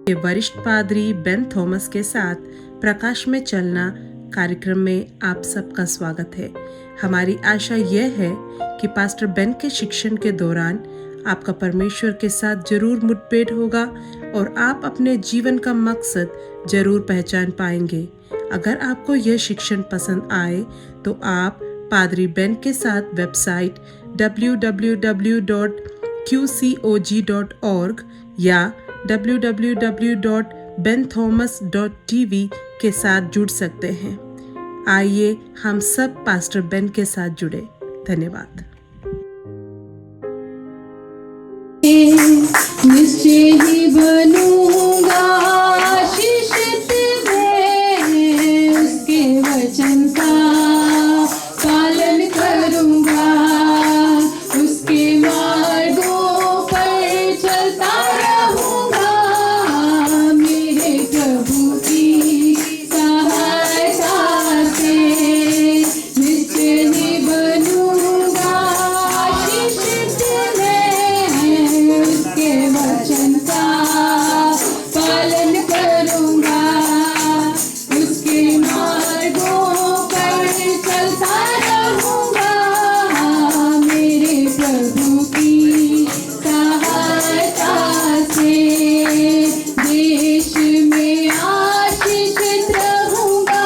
के वरिष्ठ पादरी बेन थॉमस के साथ प्रकाश में चलना कार्यक्रम में आप सबका स्वागत है। हमारी आशा यह है कि पास्टर बेन के शिक्षण के दौरान आपका परमेश्वर के साथ जरूर मुठभेड़ होगा और आप अपने जीवन का मकसद जरूर पहचान पाएंगे। अगर आपको यह शिक्षण पसंद आए तो आप पादरी बेन के साथ वेबसाइट www.qcog.org या www.benthomas.tv के साथ जुड़ सकते हैं। आइए हम सब पास्टर बेन के साथ जुड़े। धन्यवाद। निश्चय ही बनूंगा आशीषित मैं, उसके वचन का पालन करूंगा, उसके मार्गों पर चलता रहूंगा, मेरे प्रभु की सहायता से निश्चय ही बनूंगा आशीषित मैं, उसके वचन का पालन करूंगा, उसके मार्गों पर चलता रहूंगा, मेरे प्रभु की सहायता से देश में आशीषित रहूंगा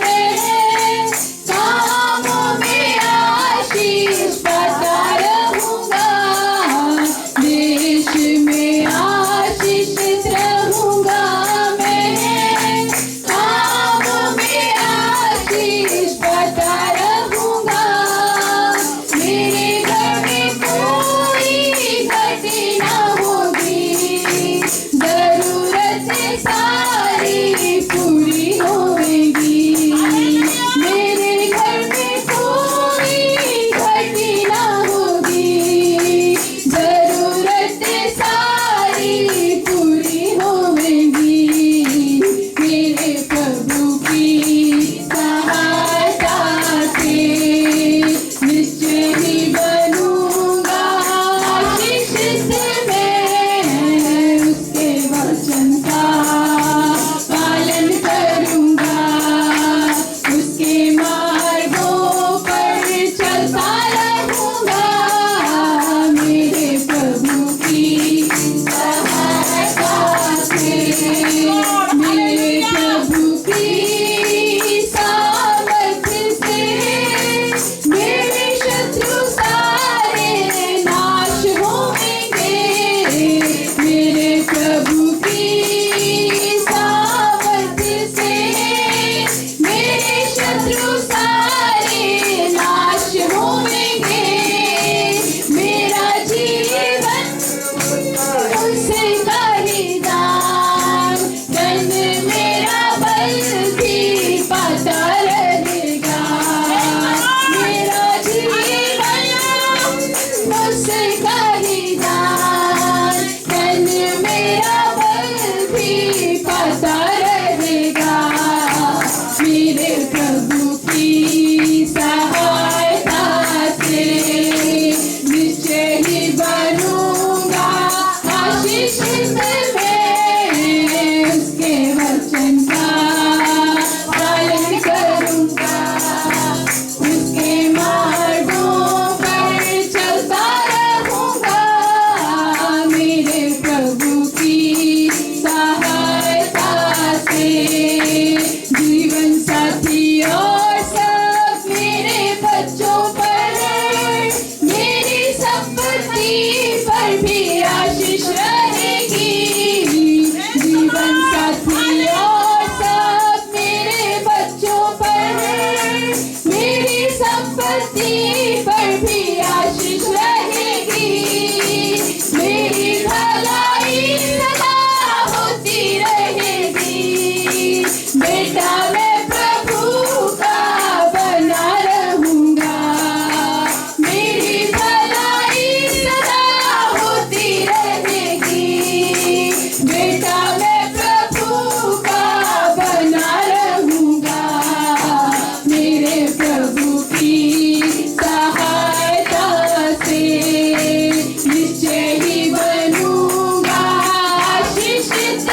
मैं, कामों में आशीष पाता रहूंगा, देश में आशीषित रहूंगा मैं, कामों में आशीष पाता रहूंगा, मेरे घर में कोई घटी ना होगी, जरूरतें सारी पूरी होंगी, मेरे घर में कोई घटी ना होगी, जरूरतें सारी पूरी होंगी, मेरे प्रभु की सहायता से निश्चय ही बनूंगा आशीषित मैं, उसके वचन का पालन करूंगा, उसके मार्गों पर चलता रहूंगा, मेरे प्रभु की सहायता से, मेरे प्रभु की सामर्थ्य से मेरे शत्रु सारे नाश होंगे, मेरे प्रभु की सामर्थ्य से मेरे शत्रु सारे नाश होंगे, मेरा जीवन उससे खरीदार, धन मेरा बल भी पाता रहेगा, मेरा जीवन उससे खरीदार, धन मेरा बल भी पाता रहेगा, मेरे प्रभु की सहायता से निश्चय ही बनूंगा आशीषित मैं, उसके वचन का पालन करूंगा, उसके मार्गों पर चलता रहूंगा, मेरे प्रभु की सहायता से जीवन साथी और सब मेरे बच्चों पर, मेरी संपत्ति पर भी आशीष रहेगी, जीवन साथी और सब मेरे बच्चों पर, मेरी संपत्ति पर भी आशीष रहेगी, मेरी भलाई सदा होती रहेगी, बेटा मैं प्रभु का बना रहूंगा, मेरी भलाई सदा होती रहेगी, बेटा मैं प्रभु का बना रहूंगा, मेरे प्रभु की सहायता से निश्चय ही बनूंगा आशीषित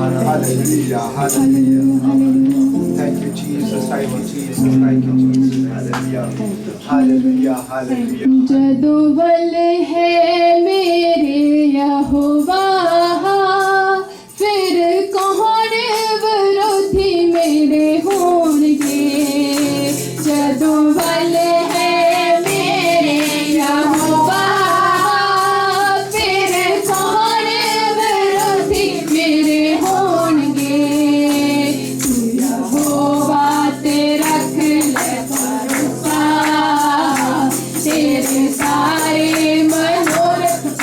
Hallelujah, hallelujah. Thank you, Jesus. Thank you, Jesus. Thank you, Jesus. Hallelujah. Hallelujah, hallelujah. जदोबल है मेरे यहोवा फिर कौन विरोधी मेरे होंगे जदोबल है मेरे यहोवा फिर कौन विरोधी मेरे होंगे तू यहोवा ते रख ले भरोसा तेरे सारे मनोरथ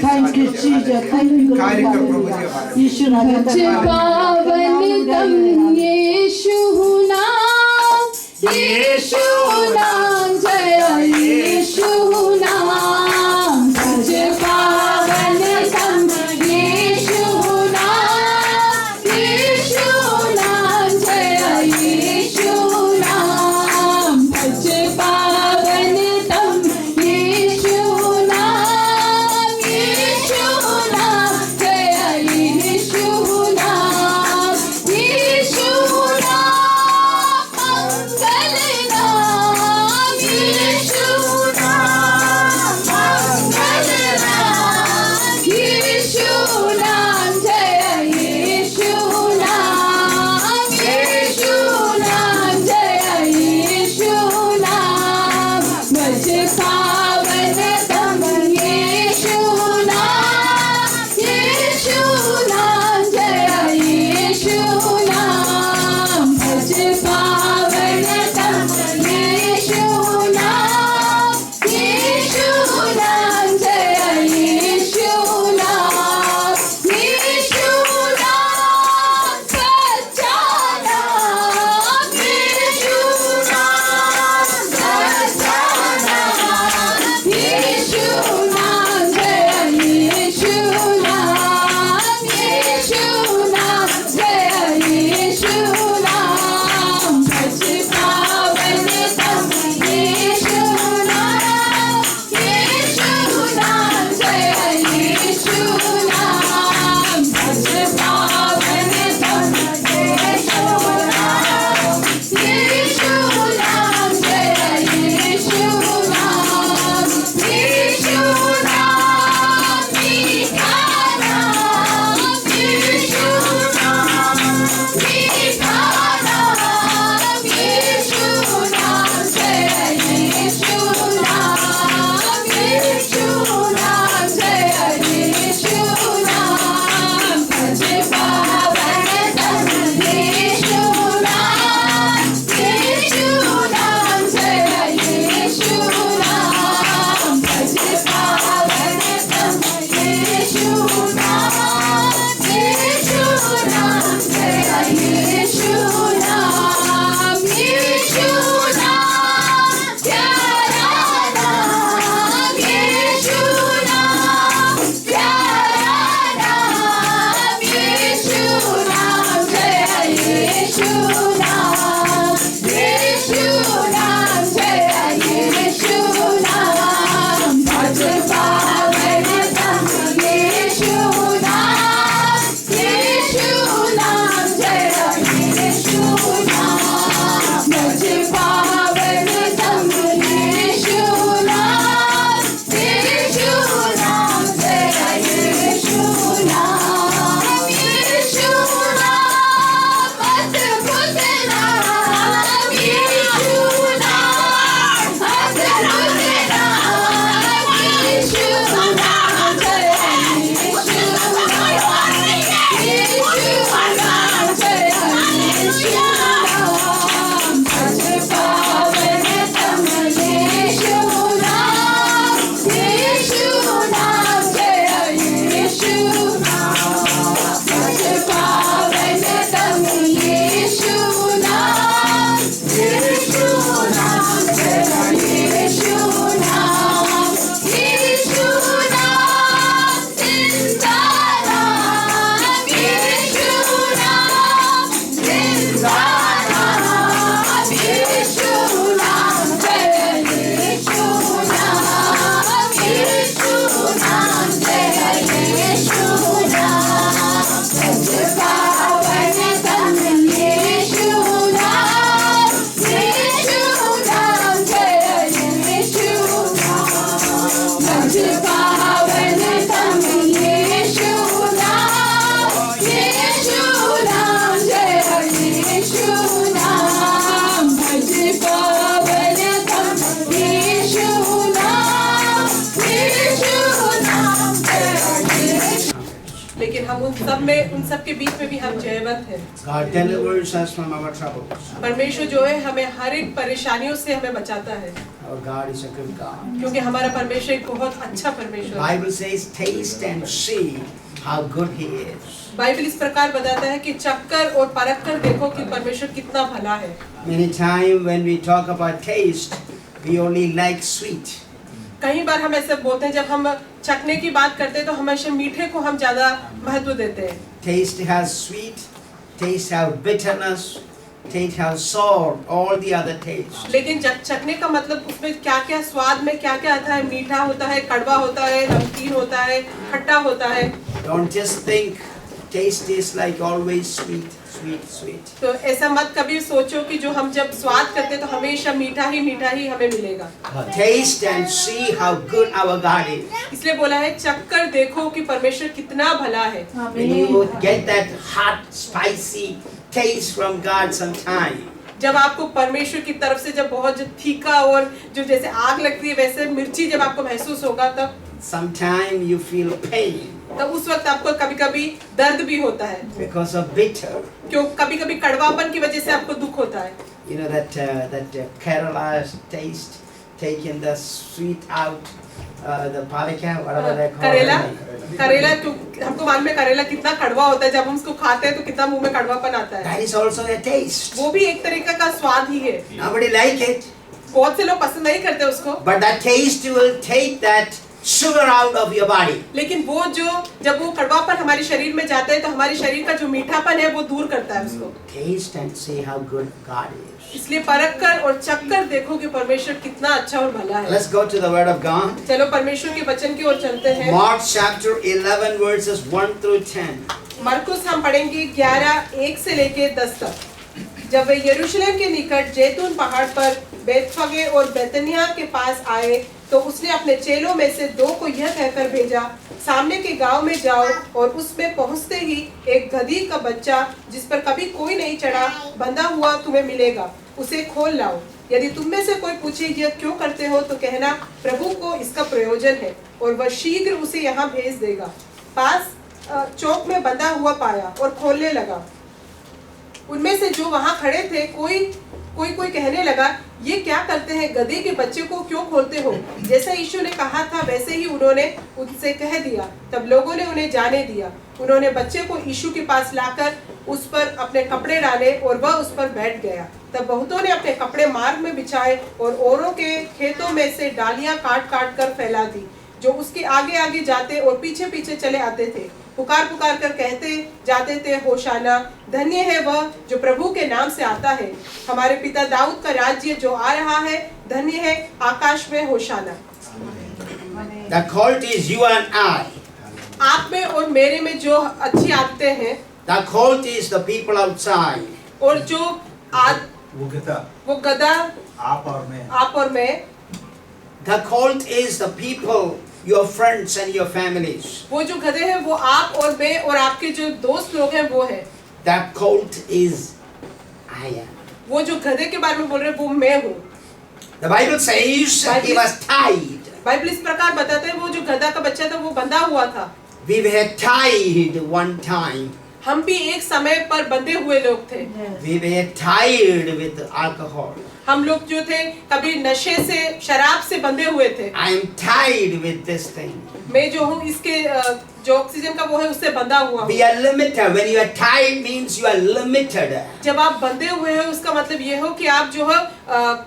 Thank you, Jesus. Thank you, यीशु पावन तम यीशु नाम, यीशु नाम, जय यीशु नाम। सच पावन तम यीशु नाम, यीशु नाम, जय यीशु नाम। सच पावन तम यीशु नाम, यीशु नाम, जय यीशु नाम। यीशु नाम मंगल नाम, यीशु नाम मंगल नाम। यीशु नाम, जय यीशु नाम, यीशु नाम, जय यीशु नाम। मुझ पावन तम यीशु नाम, यीशु नाम, जय यीशु नाम। मुझ पावन तम यीशु नाम, यीशु नाम, जय यीशु नाम। यीशु नाम सच्चा नाम, यीशु नाम सच्चा नाम। यीशु नाम, जय यीशु नाम, यीशु नाम, जय यीशु नाम। सच पावन तम यीशु नाम, यीशु नाम, जय यीशु नाम। सच पावन तम यीशु नाम, यीशु नाम, जय यीशु नाम। यीशु नाम मीठा नाम, यीशु नाम मीठा नाम। यीशु नाम, जय यीशु नाम, यीशु नाम, जय यीशु नाम। सच पावन तम यीशु नाम, यीशु नाम, जय यीशु नाम। सच पावन तम यीशु नाम, यीशु नाम, जय यीशु नाम। यीशु नाम प्यारा नाम, यीशु नाम प्यारा नाम। यीशु नाम, जय यीशु नाम, यीशु नाम, जय यीशु नाम। सच पावन तम यीशु नाम, यीशु नाम, जय यीशु नाम। सच पावन तम यीशु नाम, यीशु नाम, जय यीशु नाम। यीशु नाम अद्भुत नाम, यीशु नाम अद्भुत नाम। यीशु नाम, जय यीशु नाम, यीशु नाम, जय यीशु नाम। सच पावन तम यीशु नाम, यीशु नाम, जय यीशु नाम। सच पावन तम यीशु नाम, यीशु नाम, जय यीशु नाम। यीशु नाम जिंदा नाम, यीशु नाम जिंदा नाम। यीशु नाम, जय यीशु नाम, यीशु नाम, जय यीशु नाम। सच पावन तम यीशु नाम, यीशु नाम, जय यीशु नाम। सच पावन तम यीशु नाम, यीशु नाम, जय यीशु नाम। सच पावन तम यीशु नाम, लेकिन हम उन सब के बीच में भी हम जयवंत हैं। God delivers us from our troubles. परमेश्वर जो है हमें हर एक परेशानियों से हमें बचाता है, Our God is a good God. क्योंकि हमारा परमेश्वर एक बहुत अच्छा परमेश्वर है। Bible says, taste and see how good He is. Bible इस प्रकार बताता है कि चक्कर और परख कर देखो कि परमेश्वर कितना भला है। Many times when we talk about taste, we only like sweet. कई बार हम ऐसे बोलते हैं, जब हम चखने की बात करते हैं तो हमेशा मीठे को हम ज्यादा महत्व देते हैं। Taste has sweet, taste has bitterness, taste has sour, all the other tastes. लेकिन जब चखने का मतलब उसमें क्या क्या स्वाद में क्या क्या आता है, मीठा होता है, कड़वा होता है, नमकीन होता है, खट्टा होता है। Don't just think taste is like always sweet, sweet, sweet. तो ऐसा मत कभी सोचो कि जो हम जब स्वाद करते हैं तो हमेशा मीठा ही हमें मिलेगा। Taste and see how good our God is. इसलिए बोला है चखकर देखो कि परमेश्वर कितना भला है। When you get that hot, spicy taste from God sometime, जब आपको परमेश्वर की तरफ से जब बहुत जो तीखा और जो जैसे आग लगती है वैसे मिर्ची जब आपको महसूस होगा, तब sometime you feel pain तब उस वक्त आपको कभी-कभी दर्द भी होता है, because of bitter. क्यों कभी-कभी कड़वापन की वजह से आपको दुख होता है। You know that Kerala taste, taking the sweet out, the palika, whatever they call it. करेला तो हमको मालूम है करेला कितना कड़वा होता है, जब हम उसको खाते हैं तो कितना मुंह में कड़वापन आता है। That is also a taste. वो भी एक तरीके का स्वाद ही है। Nobody like it, बहुत से लोग पसंद नहीं करते उसको, but that taste will take that sugar out of your body. लेकिन वो जो जब वो कड़वापन हमारे शरीर में जाता है तो हमारे शरीर का जो मीठापन है वो दूर करता है उसको। Taste and see how good God is. इसलिए परख कर और चख कर देखो कि परमेश्वर कितना अच्छा और भला है। Let's go to the Word of God. चलो परमेश्वर के वचन की ओर चलते हैं। Mark chapter 11 verses 1 through 10. मरकुस हम पढ़ेंगे 11:1 से लेके 10 तक। जब वे यरूशलेम के निकट जैतून पहाड़ पर बेतफगे और बेतनिया के पास आए तो उसने अपने चेलों में से 2 को यह कहकर भेजा, सामने के गांव में जाओ और उसमें पहुंचते ही एक गधी का बच्चा जिस पर कभी कोई नहीं चढ़ा बंधा हुआ तुम्हें मिलेगा, उसे खोल लाओ। यदि तुम में से कोई पूछे यह क्यों करते हो तो कहना प्रभु को इसका प्रयोजन है और वह शीघ्र उसे यहाँ भेज देगा। पास चौक में बंधा हुआ पाया और खोलने लगा। उनमें से जो वहां खड़े थे कोई कहने लगा, ये क्या करते हैं, गधे के बच्चे को क्यों खोलते हो? जैसा यीशु ने कहा था वैसे ही उन्होंने उनसे कह दिया। तब लोगों ने उन्हें जाने दिया। उन्होंने बच्चे को यीशु के पास लाकर उस पर अपने कपड़े डाले और वह उस पर बैठ गया। तब बहुतों ने अपने कपड़े मार्ग में बिछाए और औरों के खेतों में से डालियां काट काट कर फैला दी, जो उसके आगे आगे जाते और पीछे पीछे चले आते थे। पुकार पुकार कर कहते जाते थे, होशाना, धन्य है वह जो प्रभु के नाम से आता है, हमारे पिता दाऊद का राज्य जो आ रहा है, धन्य है आकाश में होशाना। The quality is you and I. आप में और मेरे में जो अच्छी आदतें हैं, The quality is the people outside. और जो वो गधा आप और मैं, The cult is the people, your friends and your families. वो जो गधे हैं वो आप और मैं और आपके जो दोस्त लोग हैं वो है। That cult is I am. वो जो गधे के बारे में बोल रहे हैं वो मैं हूँ। The Bible says he was tied. Bible इस प्रकार बताता है वो जो गधा का बच्चा था वो बंधा हुआ था। We were tied one time. हम भी एक समय पर बंधे हुए लोग थे। We were tied with alcohol. हम लोग जो थे कभी नशे से शराब से बंधे हुए थे। I am tied with this thing. मैं जो हूँ इसके जो ऑक्सीजन का वो है उससे बंधा हुआ हूँ। We are limited. When you are tied means you are limited. जब आप बंधे हुए हैं उसका मतलब ये हो कि आप जो है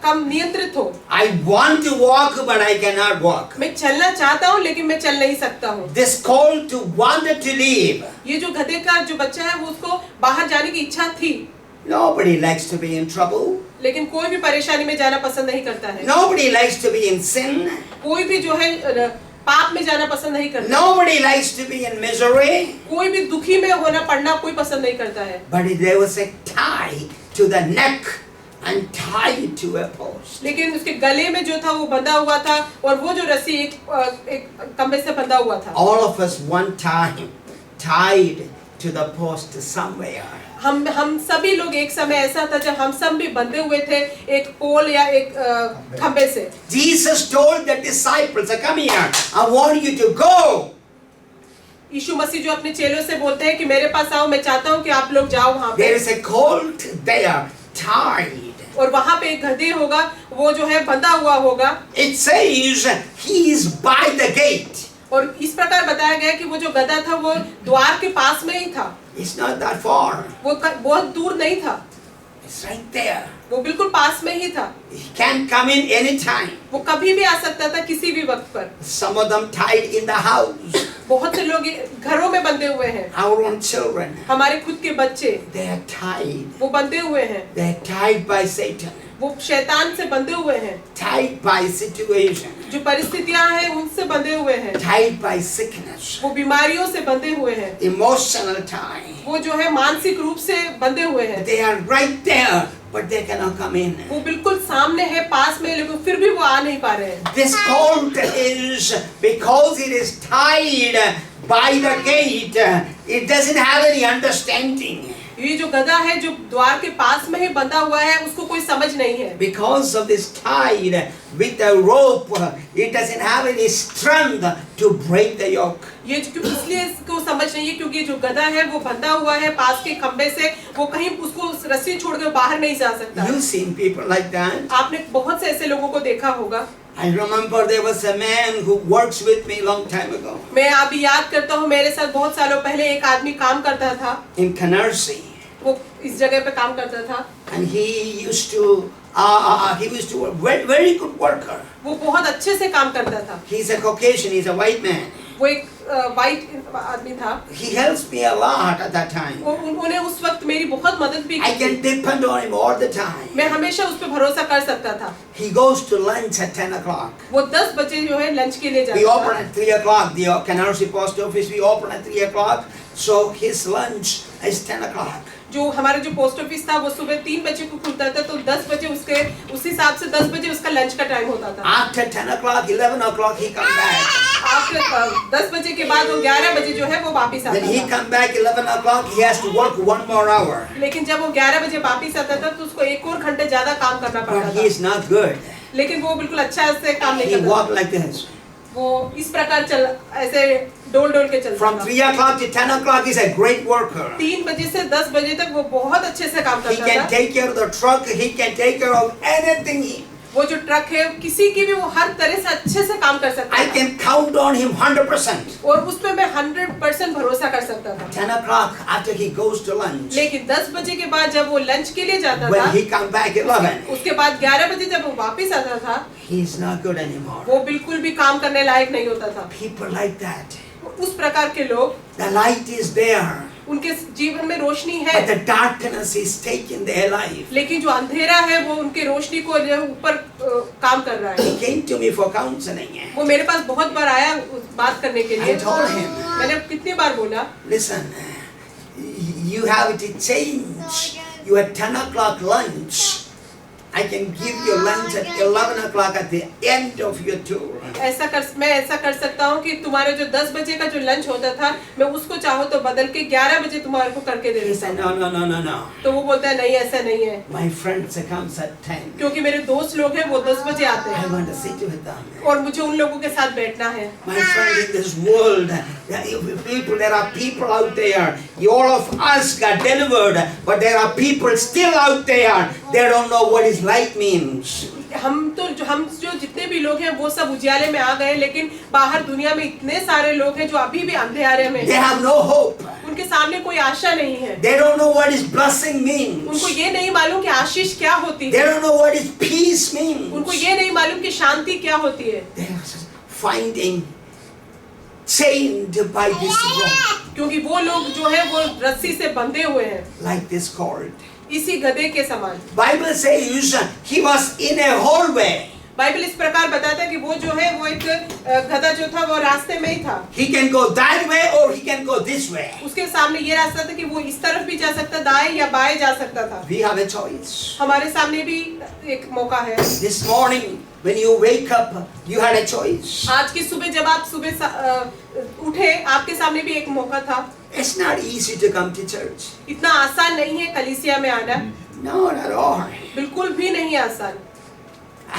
कम नियंत्रित हो। I want to walk but I cannot walk. मैं चलना चाहता हूँ लेकिन मैं चल नहीं सकता हूँ। This call to wanted to leave. ये जो गधे का जो बच्चा है वो उसको बाहर जाने की इच्छा थी। Nobody likes to be in trouble. लेकिन कोई भी परेशानी में जाना पसंद नहीं करता है। Nobody likes to be in sin. कोई भी जो है पाप में जाना पसंद नहीं करता। Nobody likes to be in misery. कोई भी दुखी में होना पड़ना कोई पसंद नहीं करता है। But there was a tie to the neck and tied to a post. लेकिन उसके गले में जो था वो बंधा हुआ था और वो जो रस्सी एक खंभे से बंधा हुआ था। All of us one time tied to the post somewhere. हम सभी लोग एक समय ऐसा था जब हम सब भी बंधे हुए थे एक पोल या एक खंबे से। Jesus told the disciples, "Come here. I want you to go." यीशु मसीह जो अपने चेलों से बोलते हैं कि मेरे पास आओ, मैं चाहता हूँ कि आप लोग जाओ वहाँ पे। There is a colt there, tied. और वहाँ पे एक गधे होगा, वो जो है बंधा हुआ होगा। It says he is by the gate. और इस प्रकार बताया गया कि वो जो गधा था वो द्वार के पास में ही था। It's not that far. वो बहुत दूर नहीं था, It's right there. वो बिल्कुल पास में ही था। He can come in any time. वो कभी भी आ सकता था, किसी भी वक्त पर। Some of them tied in the house. बहुत से लोग घरों में बंधे हुए हैं। Our own children, हमारे खुद के बच्चे they are tied. वो बंधे हुए हैं, They are tied by Satan. वो शैतान से बंधे हुए हैं, Tied by situation. जो परिस्थितियां हैं उनसे बंधे हुए हैं, Tied by sickness. वो बीमारियों से बंधे हुए हैं, Emotional tie. वो जो है मानसिक रूप से बंधे हुए हैं। They are right there, but they cannot come in. वो बिल्कुल सामने है, पास में, लेकिन फिर भी वो आ नहीं पा रहे हैं। This colt is, because it is tied by the gate, it doesn't have any understanding. ये जो गधा है जो द्वार के पास में ही बंधा हुआ है, उसको कोई समझ नहीं है। Because of this tied with a rope, it doesn't have any strength to break the yoke. ये इसलिए इसको समझ नहीं है क्योंकि जो गधा है वो बंधा हुआ है पास के खंबे से, वो कहीं उसको रस्सी छोड़कर बाहर नहीं जा सकता। You've seen people like that. आपने बहुत से ऐसे लोगों को देखा होगा। I remember there was a man who works with me long time ago मैं अभी याद करता हूँ, मेरे साथ बहुत सालों पहले एक आदमी काम करता था। in Canarsie, वो इस जगह पे काम करता था। and he used to work, very good worker. वो बहुत अच्छे से काम करता था। He's a Caucasian, he's a white man. वो एक वाइट आदमी था। He helps me a lot at that time. उन्होंने उस वक्त मेरी बहुत मदद भी I की can थी। depend on him all the time. मैं हमेशा उस पर भरोसा कर सकता था। He goes to lunch at 10 o'clock. वो 10 बजे जो है लंच के लिए We जाता open था। at 3 o'clock. The Canarsie Post Office, we open at 3 o'clock. So his lunch is 10 o'clock. जो हमारे जो पोस्ट ऑफिस था वो सुबह 3 बजे को खुलता था, तो 10 बजे उसके उस हिसाब से 10 बजे उसका लंच का टाइम होता था। After 10 o'clock, 11 o'clock, he comes back. After 10 बजे के बाद वो 11 बजे जो है वो वापस आता When he था। come back 11 o'clock, he has to work 1 more hour. लेकिन जब वो 11 बजे वापस आता था तो उसको एक और घंटे ज्यादा काम करना पड़ता But he था। is not good. लेकिन वो बिल्कुल अच्छा से काम नहीं He करता walk था। like this. वो इस प्रकार ऐसे डोल के चलता From था। 3 o'clock to 10 o'clock, he's a great worker. 3 बजे से 10 बजे तक वो बहुत अच्छे से काम He करता can था। take care of the truck. He can take care of anything. वो जो ट्रक है किसी की भी वो हर तरह से अच्छे से काम कर सकता I था। can count on him 100%. और उस पे मैं 100% भरोसा कर सकता था। 10 o'clock after he goes to lunch. लेकिन 10 बजे के बाद जब वो लंच के लिए जाता था, When he come back 11, उसके बाद 11 बजे जब वो वापस आता था, he's not good anymore. वो बिल्कुल भी काम करने लायक नहीं होता था। People like that. उस प्रकार के लोग, The light is there, उनके जीवन में रोशनी है, but the darkness is taking their life. लेकिन जो अंधेरा है वो उनके रोशनी को जो है ऊपर काम कर रहा है। He came to me for counseling. वो मेरे पास बहुत बार आया बात करने के लिए। I told him, मैंने कितनी बार बोला, listen, you have to change your 10 o'clock lunch. I can give you lunch at 11 o'clock at the end of your tour. मैं ऐसा कर सकता हूँ कि तुम्हारे जो 10 बजे का जो लंच होता था, मैं उसको चाहो तो बदल के 11 बजे तुम्हारे को करके दे He देता said, हूँ। no. तो वो बोलता है नहीं, ऐसा नहीं है, My friends comes at 10. क्योंकि मेरे दोस्त लोग हैं वो 10 बजे आते I हैं want to sit with them. और मुझे उन लोगों के साथ बैठना है। My friend, in this world, there are people out there. All of us got delivered, but there are people still out there. They don't know what is light means. हम जो जितने भी लोग हैं वो सब उजियाले में आ गए, लेकिन बाहर दुनिया में इतने सारे लोग हैं जो अभी भी अंधेरे में They हैं। have no hope. उनके सामने कोई आशा नहीं है। They don't know what is blessing उनको means. ये नहीं मालूम कि आशीष क्या होती They है। don't know what is peace उनको means. ये नहीं मालूम कि शांति क्या होती है। They are finding chained by this rope, क्योंकि वो लोग जो है वो रस्सी से बंधे हुए हैं, like this cord. इसी गधे के समान। Bible says he was in a hallway. Bible इस प्रकार बताता है कि वो जो है वो एक गधा जो था वो रास्ते में ही था। He can go that way or he can go this way. उसके सामने ये रास्ता था कि वो इस तरफ भी जा सकता, दाएं या बाएं जा सकता था। We have a choice. हमारे सामने भी एक मौका है। This morning, when you wake up, you had a choice. आज की सुबह जब आप सुबह उठे, आपके सामने भी एक मौका था। It's not easy to come to church. इतना आसान नहीं है कलीसिया में आना, No, not at all. बिल्कुल भी नहीं आसान।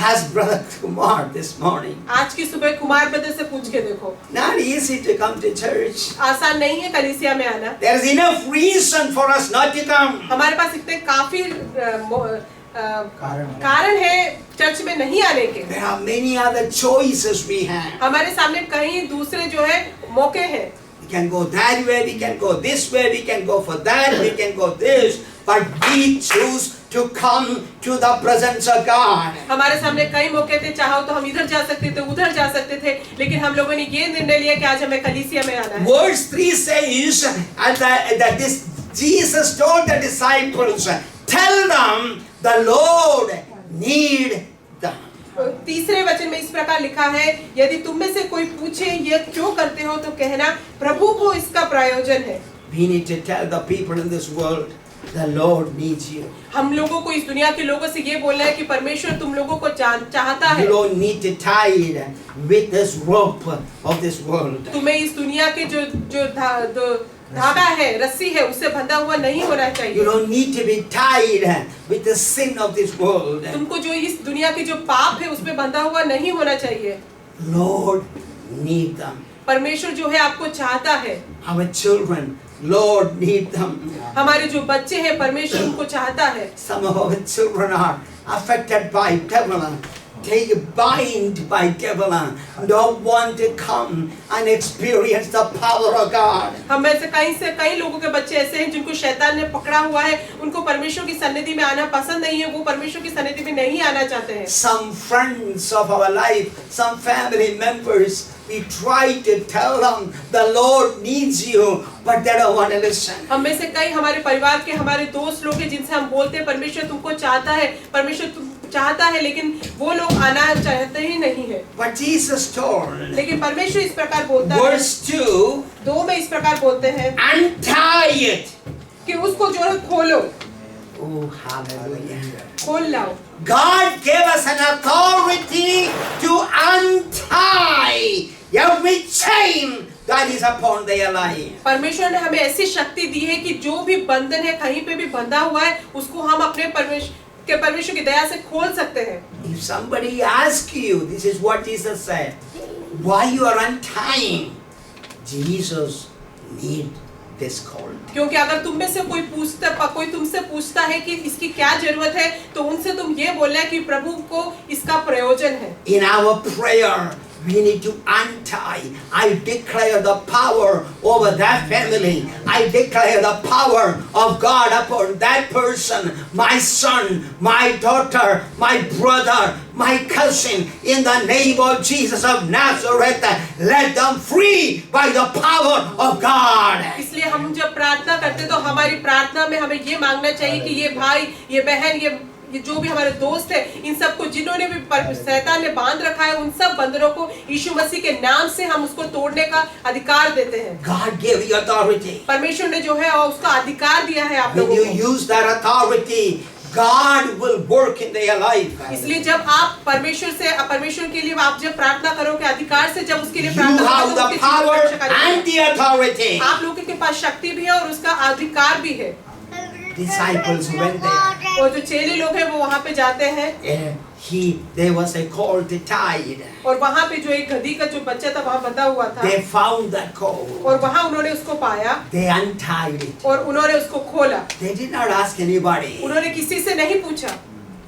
Ask Brother Kumar this morning. आज की सुबह कुमार ब्रदर से पूछ के देखो, Not easy to come to church. आसान नहीं है कलीसिया में आना। There is enough reason for us not to come. हमारे पास इतने काफी कारण है चर्च में नहीं आने के। There are many other choices we have. हमारे सामने कई दूसरे जो है मौके हैं। We can go that way, we can go this way, we can go for that, we can go this, but we choose to come to the presence of God. हमारे सामने कई मौके थे, चाहो तो हम इधर जा सकते थे, उधर जा सकते थे, लेकिन हम लोगों ने ये निर्णय लिया कि आज हमें कलीसिया में आना है। Verse 3 says that this Jesus told the disciples, tell them the Lord need them. तीसरे वचन में इस प्रकार लिखा है, यदि तुम में से कोई पूछे ये क्यों करते हो तो कहना प्रभु को इसका प्रयोजन है। We need to tell the people in this world, the Lord needs you. हम लोगों को इस दुनिया के लोगों से ये बोलना है कि परमेश्वर तुम लोगों को चाहता है। You don't need to tie it with this rope of this world. तुम्हें इस दुनिया के जो धागा है, रस्सी है, उससे बंधा हुआ नहीं होना You चाहिए। don't need to be tied with the sin of this world. तुमको जो इस दुनिया के जो पाप है उसमें बंधा हुआ नहीं होना चाहिए। Lord need them. परमेश्वर जो है आपको चाहता है। Our children, Lord need them. हमारे जो बच्चे हैं परमेश्वर उनको चाहता है। Some of our children are affected by devil. They bind by devil. Don't want to come and experience the power of God. हम में से कई लोगों के बच्चे ऐसे हैं जिनको शैतान ने पकड़ा हुआ है, उनको परमेश्वर की सन्निधि में आना पसंद नहीं है, वो परमेश्वर की सन्निधि में नहीं आना चाहते हैं। Some friends of our life, some family members, we try to tell them the Lord needs you, but they don't want to listen. हम में से कई हमारे परिवार के हमारे दोस्त लोग हैं जिनसे हम बोलते हैं परमेश्वर तुमको चाहता है, परमेश्वर तुम चाहता है, लेकिन वो लोग आना चाहते ही नहीं है। But Jesus told, लेकिन परमेश्वर इस प्रकार बोलता है, verse 2, 2 में इस प्रकार बोलते हैं untie it. कि उसको जो है खोलो, Oh, hallelujah. खोल लाओ। God gave us an authority to untie every chain that is upon their life. परमेश्वर ने हमें ऐसी शक्ति दी है कि जो भी बंधन है कहीं पे भी बंधा हुआ है उसको हम अपने परमेश्वर की दया से खोल सकते हैं। If somebody asks you, this is what Jesus said, why you are untying? Jesus need this call. क्योंकि अगर तुम में से कोई तुमसे पूछता है कि इसकी क्या जरूरत है तो उनसे तुम ये बोलना है कि प्रभु को इसका प्रयोजन है। In our prayer, we need to untie. I declare the power over that family. I declare the power of God upon that person, my son, my daughter, my brother, my cousin, in the name of Jesus of Nazareth. Let them free by the power of God. इसलिए हम जब प्रार्थना करते तो हमारी प्रार्थना में हमें ये मांगना चाहिए कि ये भाई, ये बहन, ये जो भी हमारे दोस्त है, इन सबको जिन्होंने भी शैतान ने बांध रखा है, उन सब बंधनों को यीशु मसीह के नाम से हम उसको तोड़ने का अधिकार देते हैं। God gave you authority. परमेश्वर ने जो है उसका अधिकार दिया है आप When लोगों you को। use that authority, God will work in their life. इसलिए जब आप परमेश्वर के लिए आप जब प्रार्थना करोगे अधिकार से, जब उसके लिए You प्रार्थना have करोगे, the power and the authority. आप लोगों के पास शक्ति भी है और उसका अधिकार भी है। Disciples went there. और जो चेले लोग हैं वो वहाँ पे जाते हैं There was a call to tide. और वहाँ पे जो एक गधी का जो बच्चा था वहाँ बंधा हुआ था They found that call. और वहाँ उन्होंने उसको पाया They untied it. और उन्होंने उसको खोला। They did not ask anybody. उन्होंने किसी से नहीं पूछा।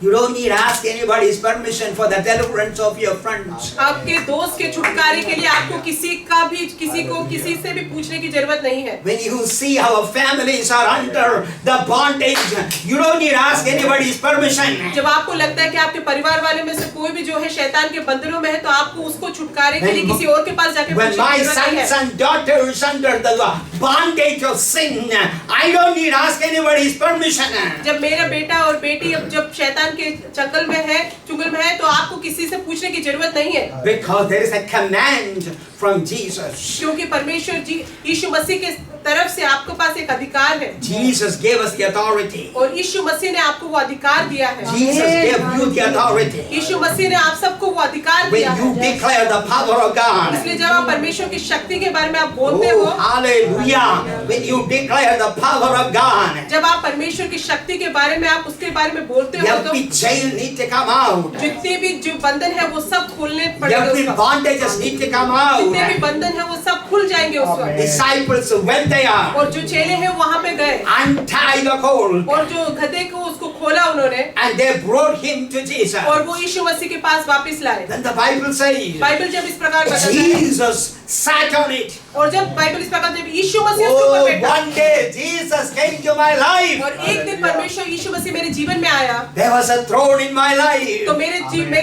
You don't need to ask anybody's permission for the deliverance of your friends. आपके दोस्त के छुटकारे के लिए आपको किसी से भी पूछने की जरूरत नहीं है। When you see our families are under the bondage, you don't need to ask anybody's permission. जब आपको लगता है कि आपके परिवार वाले में से कोई भी जो है शैतान के बंधनों में है तो आपको उसको छुटकारे के लिए किसी और के पास जाके When पूछने my की जरूरत नहीं sons है। and daughters under the bondage of sin, I don't need to ask anybody's permission. जब मेरा बेटा और बेटी अब जब शैतान के चंगुल में है तो आपको किसी से पूछने की जरूरत नहीं है। Because there is a command from Jesus. क्योंकि परमेश्वर जी यीशु मसीह के तरफ से आपके पास एक अधिकार है। Jesus gave us the authority. और यीशु मसीह ने आपको वो अधिकार दिया है। Jesus gave you the authority. यीशु मसीह ने आप सबको वो अधिकार दिया When you है। declare the power of God. इसलिए जब आप परमेश्वर की शक्ति के बारे में आप बोलते हो, Oh, hallelujah. Hallelujah. When you declare the power of God, जब आप परमेश्वर की शक्ति के बारे में आप उसके बारे में बोलते हो तो every chain need to come out. जितने भी जो बंधन है वो सब खुलने पड़ेंगे Every उस वक्त। bondages need to come out. जितने भी बंधन है वो सब खुल जाएंगे उस वक्त। Disciples went there, और जो चेले हैं वहाँ पे गए untie the colt, और जो गधे को उसको खोला उन्होंने and they brought him to Jesus. और वो यीशु मसीह के पास वापस लाए। Then the Bible says, Bible जब इस प्रकार बताता है Jesus sat on it. और जब बाइबल इस प्रकार जब यीशु मसीह उसके ऊपर Oh, बैठा one day Jesus came to my life. और एक दिन परमेश्वर यीशु मसीह मेरे जीवन में आया There was a throne in my life. तो मेरे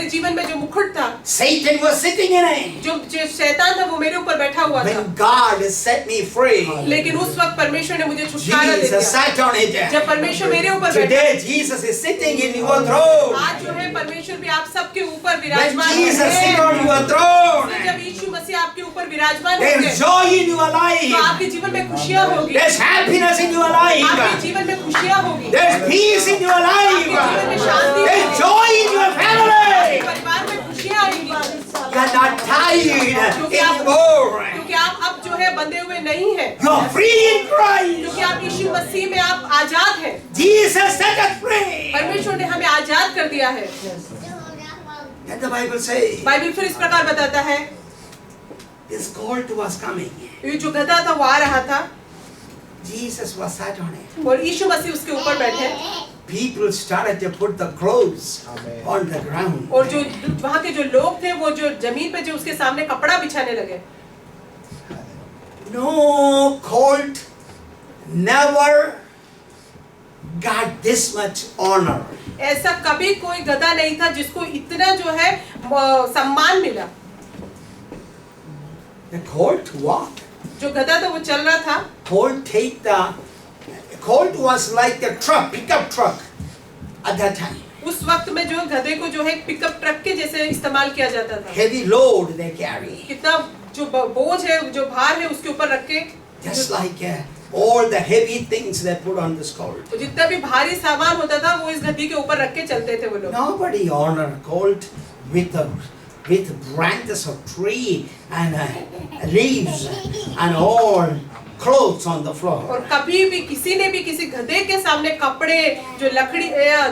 जीवन में जो मुकुट था Satan was sitting in it. जो शैतान था वो मेरे ऊपर बैठा हुआ था When God set me free, लेकिन उस वक्त परमेश्वर ने मुझे छुटकारा दे Jesus दिया। sat on it. जब परमेश्वर मेरे ऊपर बैठा Today Jesus is sitting in your throne. आज जो है परमेश्वर भी आप सबके ऊपर When विराजमान Jesus है। sit on your throne, तो जब यीशु मसीह आपके ऊपर विराजमान there's होंगे joy in your तो life. आपके जीवन में खुशियाँ होगी There's happiness in your आपके life. जीवन में खुशियाँ होगी There's peace in your आपके जीवन में life. शांति There's होगी joy in your आपके family. परिवार में खुशियाँ आएंगी You're not tired anymore. क्योंकि आप अब जो है बंधे हुए नहीं हैं You're free in Christ. क्योंकि आप यीशु मसीह में आप आजाद हैं Jesus set us free. परमेश्वर ने हमें आजाद कर दिया है And the Bible says, Bible फिर इस प्रकार बताता है this colt was coming. ये जो गधा था वो आ रहा था Jesus was sat on it. और यीशु मसीह उसके ऊपर बैठे People started to put the clothes on the ground. और जो वहाँ के जो लोग थे वो जो जमीन पे जो उसके सामने कपड़ा बिछाने लगे No colt never got this much honor. ऐसा कभी कोई गधा नहीं था जिसको इतना जो है सम्मान मिला The colt walked. जो गधा था वो चल रहा था Colt was like a truck, pickup truck at that time. उस वक्त में जो गधे को जो है पिकअप ट्रक के जैसे इस्तेमाल किया जाता था Heavy load they carry. कितना जो बोझ है जो भार है उसके ऊपर रख के Just like all the heavy things they put on this colt. तो जितना भी भारी सामान होता था वो इस गधी के ऊपर रख के चलते थे वो लोग Nobody honor colt with branches of tree and leaves and all clothes on the floor. और कभी भी किसी ने भी किसी गधे के सामने कपड़े जो लकड़ी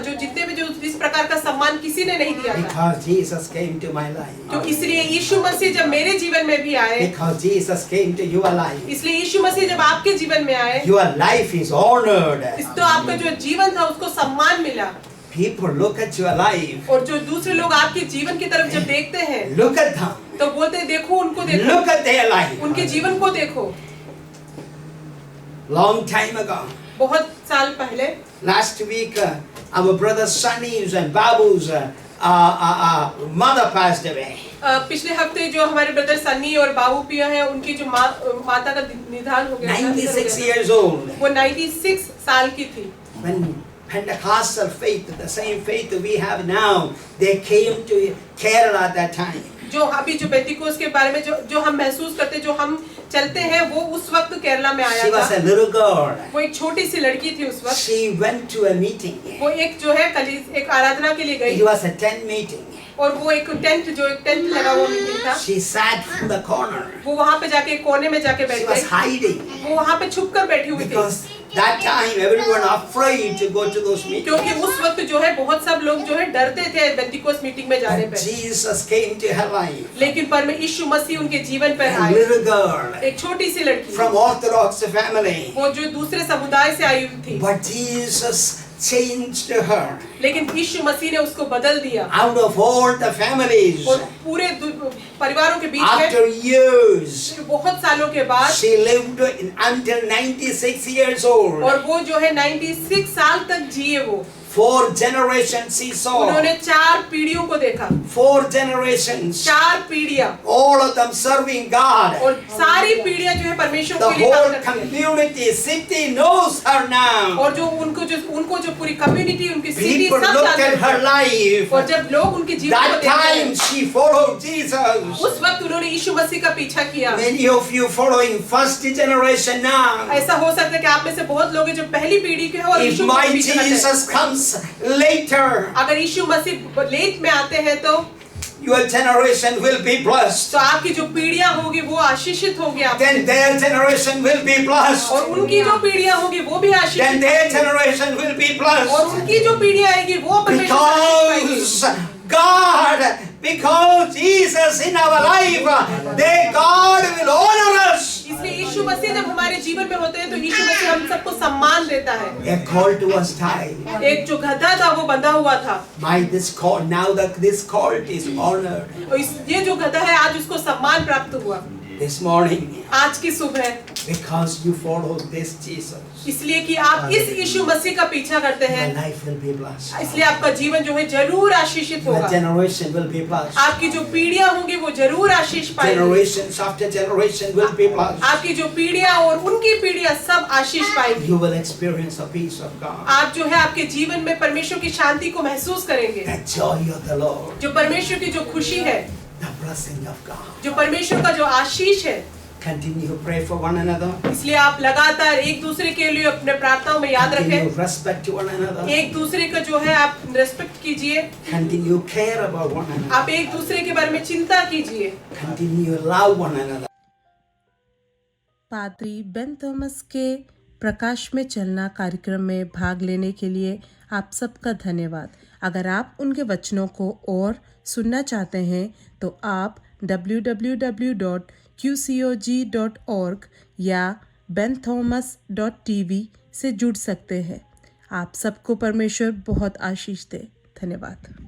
जो जितने भी जो इस प्रकार का सम्मान किसी ने नहीं दिया था Because Jesus came to my life. तो इसलिए यीशु मसीह जब मेरे जीवन में भी आए Because Jesus came to your life. इसलिए यीशु मसीह जब आपके जीवन में आए Your life is honored. इस तो आपका जो जीवन था उसको सम्मान मिला People look at your life. और जो दूसरे लोग आपके जीवन की तरफ जब देखते हैं Look at them. तो बोलते हैं, देखो उनको देखो Look at their life. उनके जीवन को देखो Long time ago, बहुत साल पहले last week, our brother Sunny's and Babu's mother passed away. पिछले हफ्ते जो हमारे ब्रदर सन्नी और बाबू पिया है उनकी जो माता का निधन हो गया 96 years old. वो 96 साल की थी When Pentecostal faith, the same faith that we have now, they came to Kerala at that time. जो अभी जो पेंटिकोस के बारे में जो हम महसूस करते जो हम चलते हैं वो उस वक्त केरला में आया She was था a little girl. वो एक छोटी सी लड़की थी उस वक्त She went to a meeting. वो एक जो है एक आराधना के लिए गई It was a tent meeting. और वो एक टेंट लगा हुआ मीटिंग था She sat in the corner. वो वहाँ पे जाके कोने में जाके बैठ She was गई hiding. वो वहाँ पे छुप कर बैठी हुई थी Because that time everyone afraid to go to those meetings. क्योंकि उस वक्त जो है बहुत सब लोग जो है डरते थे पेंटिकोस मीटिंग में जाने And पे Jesus came to her life. लेकिन पर में यीशु मसीह उनके जीवन पर A आए little girl एक छोटी सी लड़की from Orthodox family. वो जो दूसरे समुदाय से आई हुई थी But Jesus changed her. लेकिन यीशु मसीह ने उसको बदल दिया Out of all the families, और पूरे परिवारों के बीच after में years, बहुत सालों के बाद she lived until 96 years old. और वो जो है 96 साल तक जिए वो 4 generations she saw. उन्होंने 4 पीढ़ियों को देखा 4 generations. 4 पीढ़ियां All of them serving God. और सारी पीढ़ियां जो है परमेश्वर The के लिए whole काम करती है community, city knows her now. और जो उनको जो पूरी कम्युनिटी उनकी सिटी People सब look जानते at her हैं life. और जब लोग उनके जीवन को That देखते time हैं she followed Jesus. उस वक्त उन्होंने यीशु मसीह का पीछा किया Many of you following first generation now. ऐसा हो सकता है कि आप में से बहुत लोग हैं जो पहली पीढ़ी के हैं और If यीशु my मसीह पीछे करते हैं Jesus comes later, अगर यीशु मसीह लेट में आते हैं तो your generation will be blessed. तो आपकी जो पीढ़ियां होगी वो आशीषित होगी आप Then their generation will be blessed. और उनकी जो पीढ़ियां होगी वो भी Then आशीषित their generation will be और blessed. उनकी जो पीढ़ियां आएगी वो परमेश्वर से आशीष पाएगी। Because Jesus in our life, God will honor us. इसलिए यीशु मसीह जब हमारे जीवन में होते हैं तो यीशु मसीह हम सबको सम्मान देता है। A call to us time. एक जो गधा था वो बंधा हुआ था This call, now that this call is honored. और ये जो गधा है आज उसको सम्मान प्राप्त हुआ This morning, आज की सुबह, because you follow this Jesus, इसलिए कि आप इस यीशु मसीह का पीछा करते your हैं, life will be blessed. इसलिए आपका जीवन जो है जरूर आशीषित Your होगा। generation will be blessed. आपकी जो पीढ़ियां होंगी वो जरूर आशीष पाएंगी। Generations after generation will be blessed. आपकी जो पीढ़ियां और उनकी पीढ़ियां सब आशीष पाएंगी। You will experience the peace of God, आप जो है आपके जीवन में परमेश्वर की शांति को महसूस करेंगे। the joy of the Lord, जो परमेश्वर की जो खुशी है, the blessing of God. जो परमेश्वर का जो आशीष है, Continue to pray for one another. इसलिए आप लगातार एक दूसरे के लिए अपने प्रार्थनाओं में याद Continue रखें। to respect one another. एक दूसरे का जो है आप रिस्पेक्ट कीजिए। Continue to care about one another. आप एक दूसरे के बारे में चिंता कीजिए। Continue to love one another. पादरी बेन थॉमस के प्रकाश में चलना कार्यक्रम में भाग लेने के लिए आप सबका धन्यवाद। अगर आप उनके वचनों को और सुनना चाहते हैं तो आप www.qcog.org या benthomas.tv से जुड़ सकते हैं। आप सबको परमेश्वर बहुत आशीष दे। धन्यवाद।